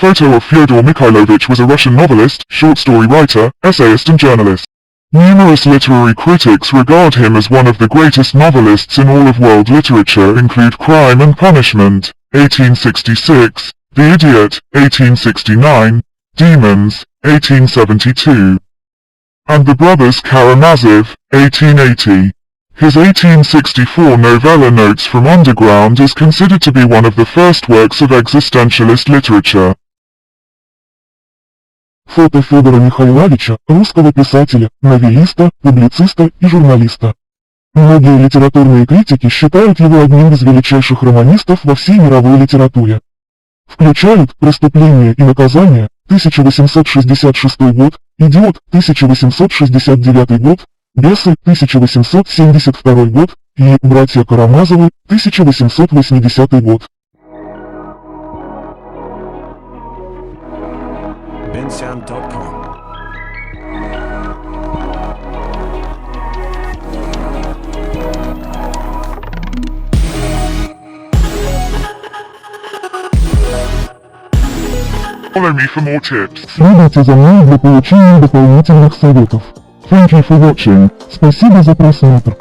photo of Fyodor Mikhailovich was a Russian novelist, short story writer, essayist and journalist. Numerous literary critics regard him as one of the greatest novelists in all of world literature, include Crime and Punishment, 1866, The Idiot, 1869, Demons, 1872, and The Brothers Karamazov, 1880. His 1864 novella Notes from Underground is considered to be one of the first works of existentialist literature. Фото Федора Михайловича, русского писателя, новеллиста, публициста и журналиста. Многие литературные критики считают его одним из величайших романистов во всей мировой литературе. Включают «Преступление и наказание», 1866 год, «Идиот», 1869 год, «Бесы», 1872 год и «Братья Карамазовы», 1880 год. bensound.com Follow me for more tips. Следуйте за мной для получения дополнительных советов. Thank you for watching. Спасибо за просмотр.